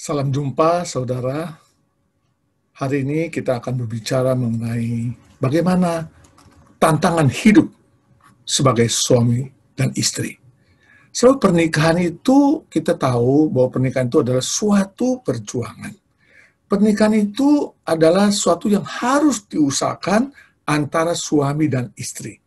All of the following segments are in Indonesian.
Salam jumpa, saudara. Hari ini kita akan berbicara mengenai bagaimana tantangan hidup sebagai suami dan istri. Sebab pernikahan itu, kita tahu bahwa pernikahan itu adalah suatu perjuangan. Pernikahan itu adalah suatu yang harus diusahakan antara suami dan istri.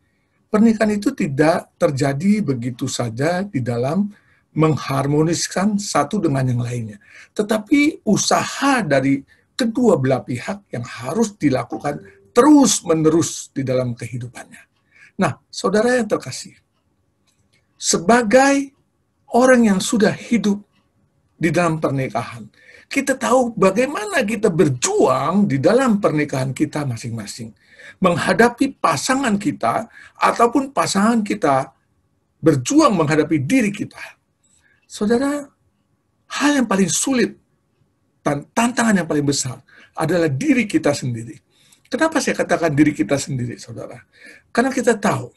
Pernikahan itu tidak terjadi begitu saja di dalam mengharmoniskan satu dengan yang lainnya. Tetapi usaha dari kedua belah pihak yang harus dilakukan terus-menerus di dalam kehidupannya. Nah, saudara yang terkasih, sebagai orang yang sudah hidup di dalam pernikahan, kita tahu bagaimana kita berjuang di dalam pernikahan kita masing-masing. Menghadapi pasangan kita, ataupun pasangan kita berjuang menghadapi diri kita. Saudara, hal yang paling sulit dan tantangan yang paling besar adalah diri kita sendiri. Kenapa saya katakan diri kita sendiri, saudara? Karena kita tahu,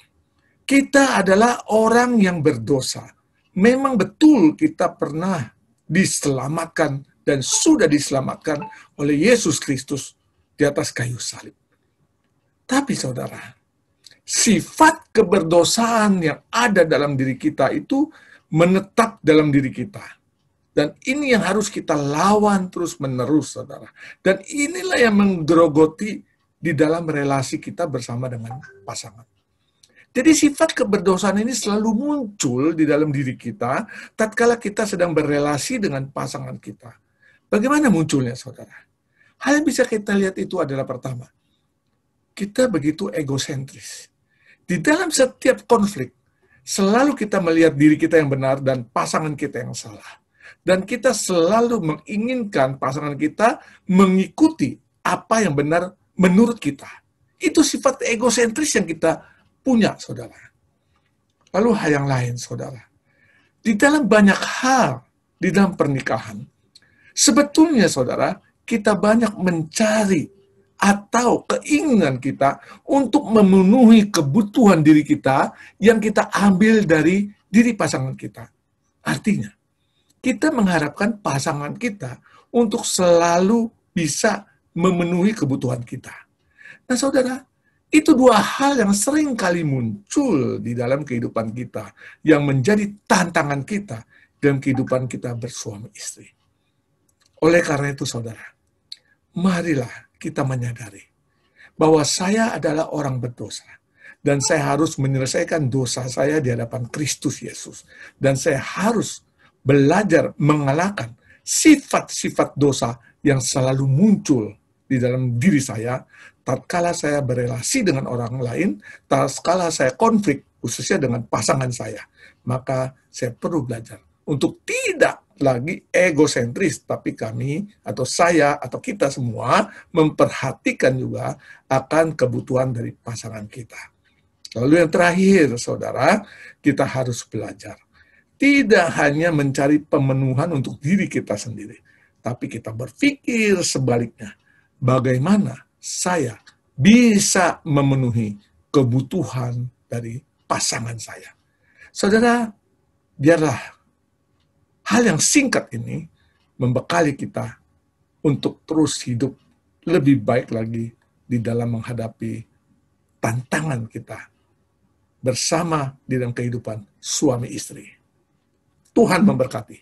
kita adalah orang yang berdosa. Memang betul kita pernah diselamatkan dan sudah diselamatkan oleh Yesus Kristus di atas kayu salib. Tapi saudara, sifat keberdosaan yang ada dalam diri kita itu menetap dalam diri kita. Dan ini yang harus kita lawan terus-menerus, saudara. Dan inilah yang menggerogoti di dalam relasi kita bersama dengan pasangan. Jadi sifat keberdosaan ini selalu muncul di dalam diri kita tatkala kita sedang berelasi dengan pasangan kita. Bagaimana munculnya, saudara? Hal yang bisa kita lihat itu adalah pertama, kita begitu egosentris. Di dalam setiap konflik, selalu kita melihat diri kita yang benar dan pasangan kita yang salah. Dan kita selalu menginginkan pasangan kita mengikuti apa yang benar menurut kita. Itu sifat egosentris yang kita punya, saudara. Lalu hal yang lain, saudara. Di dalam banyak hal, di dalam pernikahan, sebetulnya, saudara, kita banyak mencari atau keinginan kita untuk memenuhi kebutuhan diri kita yang kita ambil dari diri pasangan kita. Artinya, kita mengharapkan pasangan kita untuk selalu bisa memenuhi kebutuhan kita. Nah, saudara, itu dua hal yang sering kali muncul di dalam kehidupan kita, yang menjadi tantangan kita dalam kehidupan kita bersuami istri. Oleh karena itu, saudara, marilah kita menyadari bahwa saya adalah orang berdosa, dan saya harus menyelesaikan dosa saya di hadapan Kristus Yesus. Dan saya harus belajar mengalahkan sifat-sifat dosa yang selalu muncul di dalam diri saya tatkala saya berelasi dengan orang lain, tatkala saya konflik, khususnya dengan pasangan saya. Maka saya perlu belajar untuk tidak lagi egosentris, tapi kami atau saya atau kita semua memperhatikan juga akan kebutuhan dari pasangan kita. Lalu yang terakhir, saudara, kita harus belajar tidak hanya mencari pemenuhan untuk diri kita sendiri, tapi kita berpikir sebaliknya, bagaimana saya bisa memenuhi kebutuhan dari pasangan saya. Saudara, biarlah hal yang singkat ini membekali kita untuk terus hidup lebih baik lagi di dalam menghadapi tantangan kita bersama di dalam kehidupan suami istri. Tuhan memberkati.